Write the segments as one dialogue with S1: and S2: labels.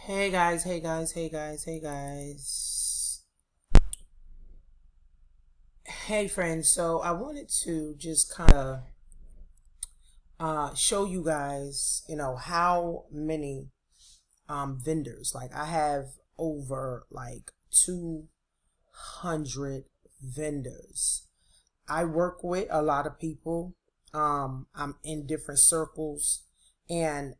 S1: Hey guys, hey guys, hey guys, hey guys. Hey friends, so I wanted to just kind of show you guys, how many vendors. Like I have over like 200 vendors. I work with a lot of people. I'm in different circles, and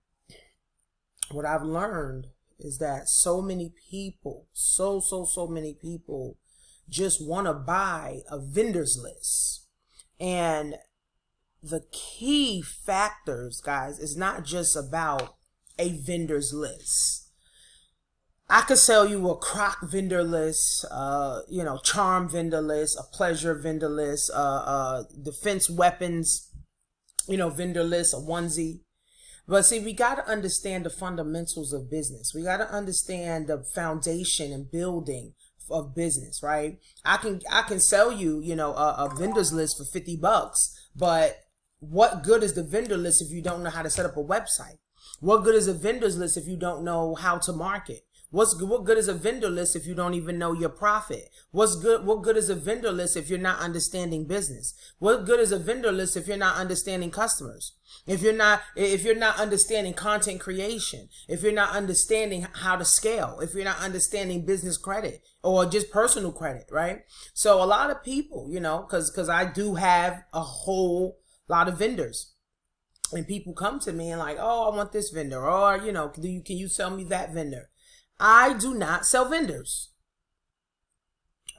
S1: what I've learned is that so many people, so many people just want to buy a vendor's list. And the key factors, guys, is not just about a vendor's list. I could sell you a crock vendor list, charm vendor list, a pleasure vendor list, defense weapons, vendor list, a onesie. But see, we got to understand the fundamentals of business. We got to understand the foundation and building of business, right? I can sell you, a vendor's list for $50, but what good is the vendor list if you don't know how to set up a website? What good is a vendor's list if you don't know how to market? What good is a vendor list if you don't even know your profit? What good is a vendor list if you're not understanding business? What good is a vendor list if you're not understanding customers? If you're not understanding content creation, if you're not understanding how to scale, if you're not understanding business credit or just personal credit, right? So a lot of people, because I do have a whole lot of vendors. And people come to me and like, oh, I want this vendor, or can you sell me that vendor? I do not sell vendors.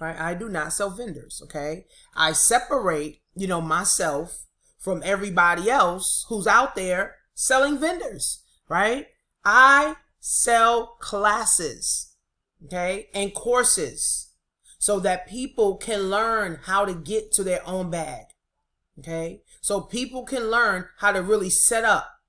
S1: Right? I do not sell vendors. Okay. I separate, myself from everybody else who's out there selling vendors. Right? I sell classes. Okay. And courses so that people can learn how to get to their own bag. Okay. So people can learn how to really set up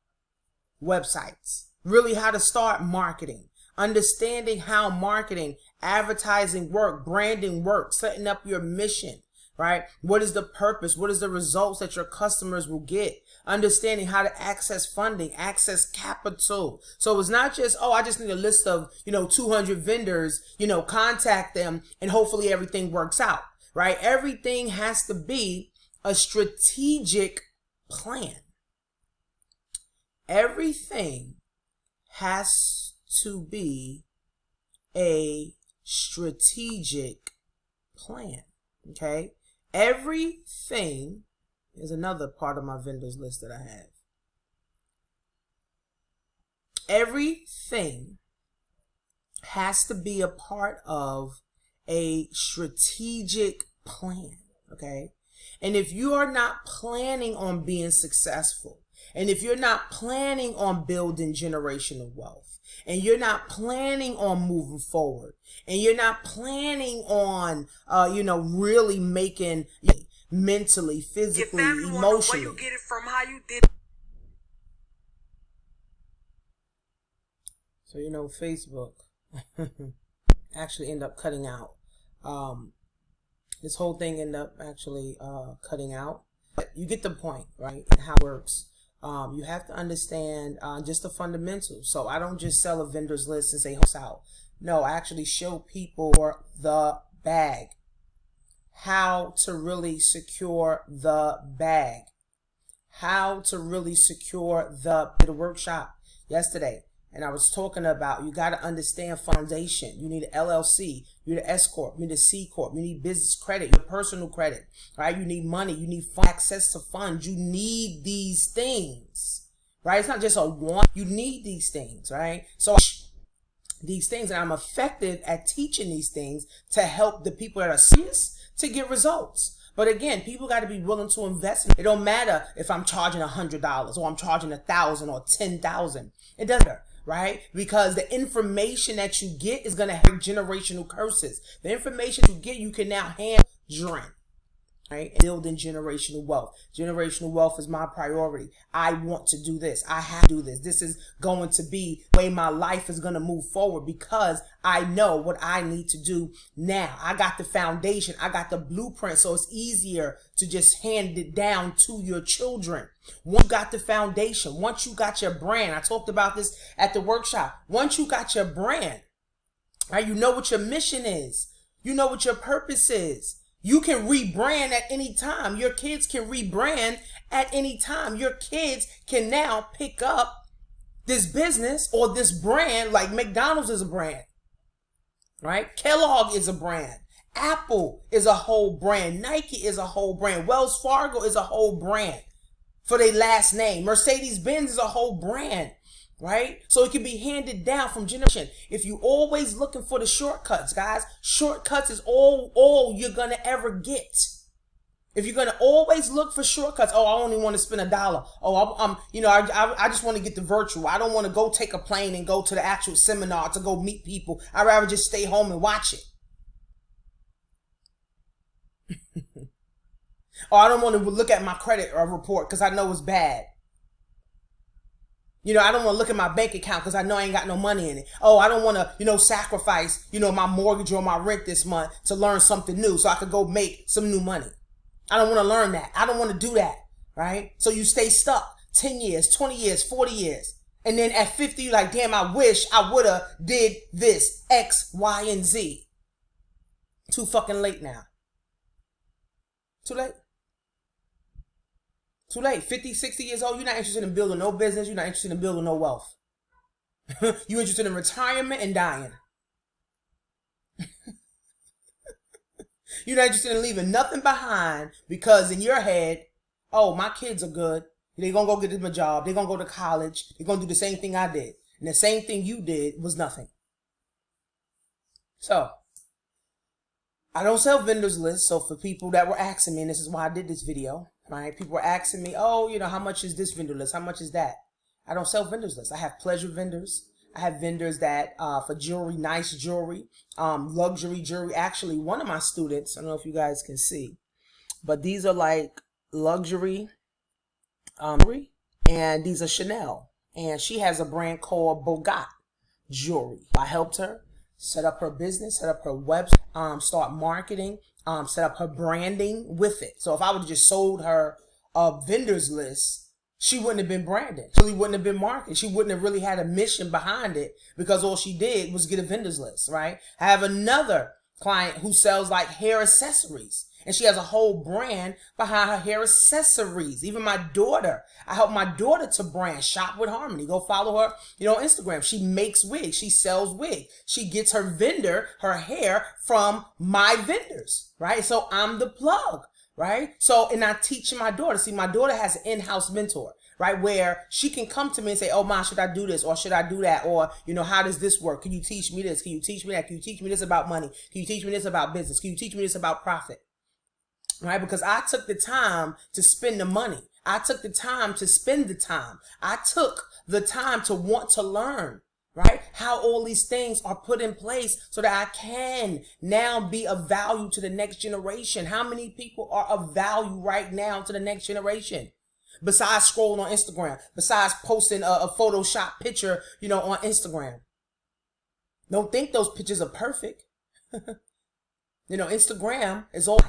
S1: websites, really how to start marketing, understanding how marketing, advertising work, branding work, setting up your mission, right? What is the purpose? What is the results that your customers will get? Understanding how to access funding, access capital. So it's not just, oh, I just need a list of, 200 vendors, contact them and hopefully everything works out, right? Everything has to be a strategic plan. Everything has to be a strategic plan. Okay. Everything is another part of my vendors list that I have. Everything has to be a part of a strategic plan. Okay. And if you are not planning on being successful, and if you're not planning on building generational wealth, and you're not planning on moving forward, and you're not planning on, really making mentally, physically, emotionally. Where you get it from, how you did. So, Facebook actually ended up cutting out. This whole thing ended up actually cutting out. But you get the point, right? And how it works. You have to understand just the fundamentals. So I don't just sell a vendor's list and say, "House out." No, I actually show people the bag. How to really secure the bag. How to really secure the workshop yesterday. And I was talking about, you got to understand foundation. You need an LLC, you need an S Corp, you need a C Corp, you need business credit, your personal credit, right? You need money, you need access to funds. You need these things, right? It's not just a want. You need these things, right? So these things, and I'm effective at teaching these things to help the people that are serious to get results. But again, people got to be willing to invest. It don't matter if I'm charging $100 or I'm charging $1,000 or $10,000. It doesn't matter. Right? Because the information that you get is going to have generational curses. The information you get, you can now handle. right? Building generational wealth. Generational wealth is my priority. I want to do this. I have to do this. This is going to be the way my life is going to move forward because I know what I need to do now. I got the foundation. I got the blueprint. So it's easier to just hand it down to your children. Once you got the foundation, once you got your brand, I talked about this at the workshop. Once you got your brand, right, you know what your mission is. You know what your purpose is. You can rebrand at any time. Your kids can rebrand at any time. Your kids can now pick up this business or this brand, like McDonald's is a brand, right? Kellogg is a brand. Apple is a whole brand. Nike is a whole brand. Wells Fargo is a whole brand for their last name. Mercedes-Benz is a whole brand. Right? So it can be handed down from generation. If you always looking for the shortcuts, guys, shortcuts is all you're going to ever get. If you're going to always look for shortcuts, oh, I only want to spend $1. Oh, I just want to get the virtual. I don't want to go take a plane and go to the actual seminar to go meet people. I'd rather just stay home and watch it. Or I don't want to look at my credit report because I know it's bad. I don't want to look at my bank account because I know I ain't got no money in it. Oh, I don't want to, sacrifice, my mortgage or my rent this month to learn something new so I could go make some new money. I don't want to learn that. I don't want to do that, right? So you stay stuck 10 years, 20 years, 40 years. And then at 50, you're like, damn, I wish I would have did this X, Y, and Z. Too fucking late now. Too late. Too late. 50, 60 years old, you're not interested in building no business. You're not interested in building no wealth. You're interested in retirement and dying. You're not interested in leaving nothing behind because in your head, oh, my kids are good. They're going to go get them a job. They're going to go to college. They're going to do the same thing I did. And the same thing you did was nothing. So, I don't sell vendors lists. So for people that were asking me, and this is why I did this video, right? People were asking me, oh, how much is this vendor list? How much is that? I don't sell vendors lists. I have pleasure vendors. I have vendors that for jewelry, nice jewelry, luxury jewelry. Actually, one of my students, I don't know if you guys can see, but these are like luxury jewelry, and these are Chanel. And she has a brand called Bogat Jewelry. I helped her set up her business, set up her website, start marketing, set up her branding with it. So if I would have just sold her a vendors list, she wouldn't have been branded. She wouldn't have been marketed. She wouldn't have really had a mission behind it because all she did was get a vendors list, right? I have another client who sells like hair accessories, and she has a whole brand behind her hair accessories. Even my daughter, I help my daughter to brand Shop with Harmony. Go follow her, on Instagram. She makes wigs. She sells wigs. She gets her hair from my vendors, right? So I'm the plug, right? So, and I teach my daughter. See, my daughter has an in-house mentor, right? Where she can come to me and say, oh, Ma, should I do this? Or should I do that? Or, how does this work? Can you teach me this? Can you teach me that? Can you teach me this about money? Can you teach me this about business? Can you teach me this about profit? Right? Because I took the time to spend the money. I took the time to spend the time. I took the time to want to learn, right? How all these things are put in place so that I can now be of value to the next generation. How many people are of value right now to the next generation? Besides scrolling on Instagram, besides posting a Photoshop picture, on Instagram. Don't think those pictures are perfect. Instagram is all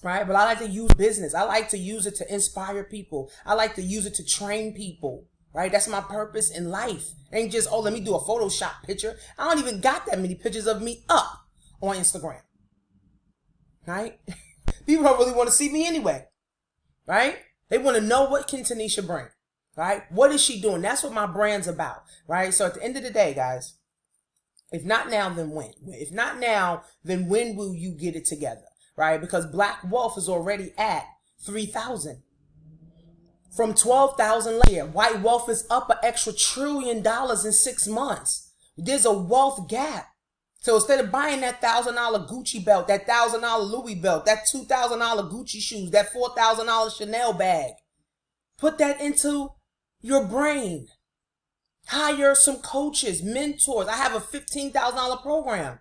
S1: right, but I like to use business. I like to use it to inspire people. I like to use it to train people, right? That's my purpose in life. It ain't just, oh, let me do a Photoshop picture. I don't even got that many pictures of me up on Instagram, right? People don't really want to see me anyway, right? They want to know what can Tanisha bring, right? What is she doing? That's what my brand's about, right? So at the end of the day, guys, if not now, then when? If not now, then when will you get it together? Right? Because Black Wealth is already at 3,000. From 12,000 last year. White Wealth is up an extra $1 trillion in 6 months. There's a wealth gap. So instead of buying that $1,000 Gucci belt, that $1,000 Louis belt, that $2,000 Gucci shoes, that $4,000 Chanel bag, put that into your brain. Hire some coaches, mentors. I have a $15,000 program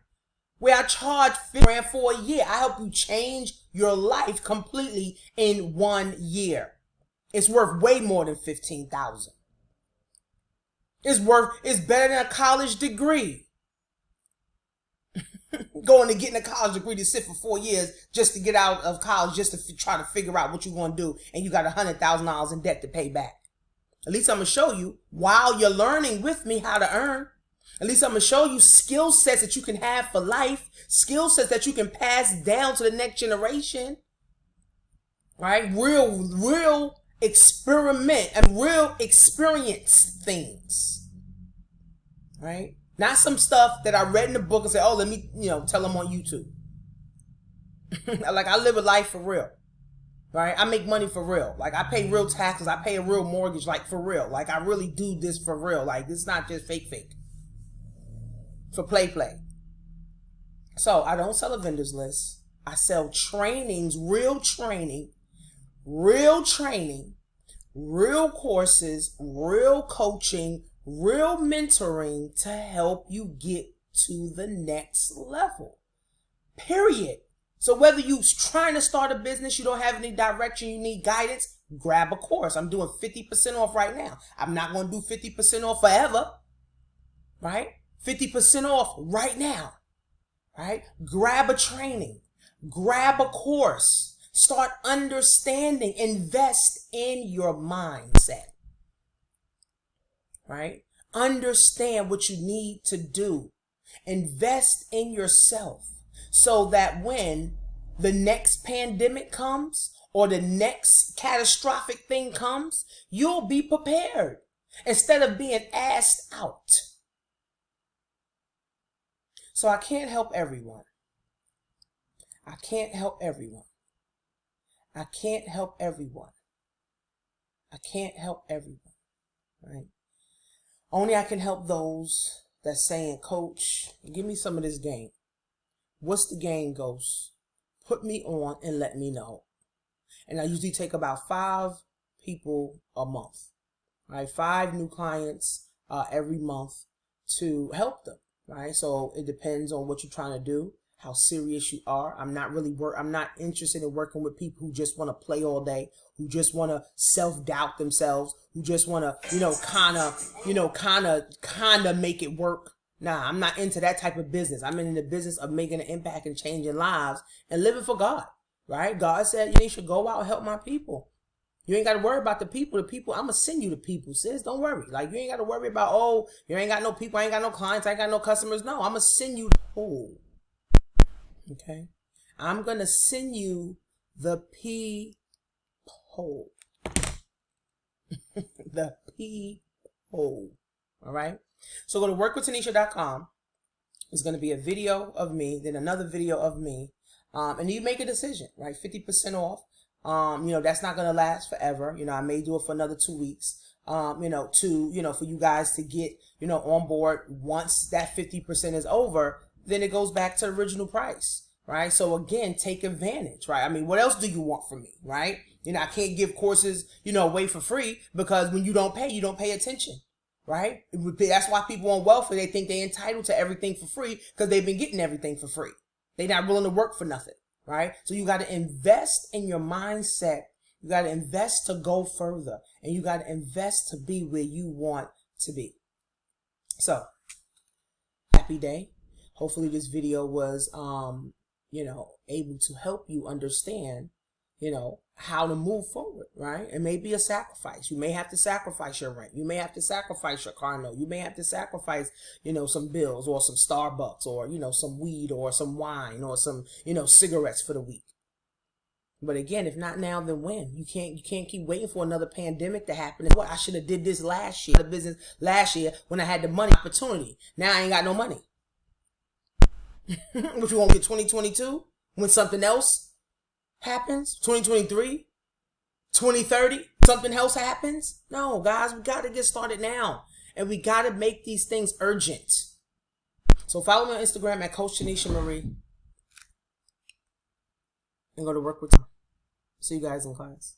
S1: where I charge $50,000 for a year. I help you change your life completely in 1 year. It's worth way more than $15,000. It's better than a college degree. Going to getting a college degree to sit for 4 years just to get out of college, just to try to figure out what you're going to do, and you got $100,000 in debt to pay back. At least I'm going to show you, while you're learning with me how to earn, at least I'm going to show you skill sets that you can have for life, skill sets that you can pass down to the next generation, right? Real experiment and real experience things, right? Not some stuff that I read in the book and say, oh, let me, tell them on YouTube. Like, I live a life for real, right? I make money for real. Like, I pay real taxes. I pay a real mortgage, like, for real. Like, I really do this for real. Like, it's not just fake. For play. So, I don't sell a vendor's list. I sell trainings, real training, real courses, real coaching, real mentoring to help you get to the next level. Period. So whether you're trying to start a business, you don't have any direction, you need guidance, grab a course. I'm doing 50% off right now. I'm not going to do 50% off forever, right? 50% off right now, right? Grab a training, grab a course, start understanding, invest in your mindset. Right? Understand what you need to do. Invest in yourself so that when the next pandemic comes or the next catastrophic thing comes, you'll be prepared instead of being asked out. So I can't help everyone. I can't help everyone. I can't help everyone. I can't help everyone. Right? Only I can help those that's saying, Coach, give me some of this game. What's the game, Ghost? Put me on and let me know. And I usually take about 5 people a month, right? 5 new clients every month to help them, right? So it depends on what you're trying to do, how serious you are. I'm not interested in working with people who just want to play all day, who just want to self-doubt themselves, who just want to, kind of make it work. Nah, I'm not into that type of business. I'm in the business of making an impact and changing lives and living for God, right? God said, you should go out and help my people. You ain't got to worry about the people. I'm going to send you the people, sis. Don't worry. Like, you ain't got to worry about, oh, you ain't got no people. I ain't got no clients. I ain't got no customers. No, I'm going to send you the whole. Okay? I'm going to send you the people. The people. All right? So go to workwithtanisha.com. It's going to be a video of me, then another video of me. And you make a decision, right? 50% off. That's not going to last forever. I may do it for another 2 weeks. For you guys to get, on board. Once that 50% is over, then it goes back to the original price, right? So again, take advantage, right? I mean, what else do you want from me, right? I can't give courses, away for free, because when you don't pay attention, right? That's why people on welfare, they think they're entitled to everything for free because they've been getting everything for free. They're not willing to work for nothing, right? So you got to invest in your mindset. You got to invest to go further, and you got to invest to be where you want to be. So, happy day. Hopefully this video was, able to help you understand, how to move forward, right? It may be a sacrifice. You may have to sacrifice your rent. You may have to sacrifice your car note. You may have to sacrifice, some bills or some Starbucks or, some weed or some wine or some, cigarettes for the week. But again, if not now, then when? You can't keep waiting for another pandemic to happen. What, I should have did this last year, the business last year when I had the money opportunity. Now I ain't got no money. What, you won't get 2022 when something else happens? 2023, 2030, something else happens? No, guys, we got to get started now. And we got to make these things urgent. So follow me on Instagram at Coach Tanisha Marie. And go to work with. See you guys in class.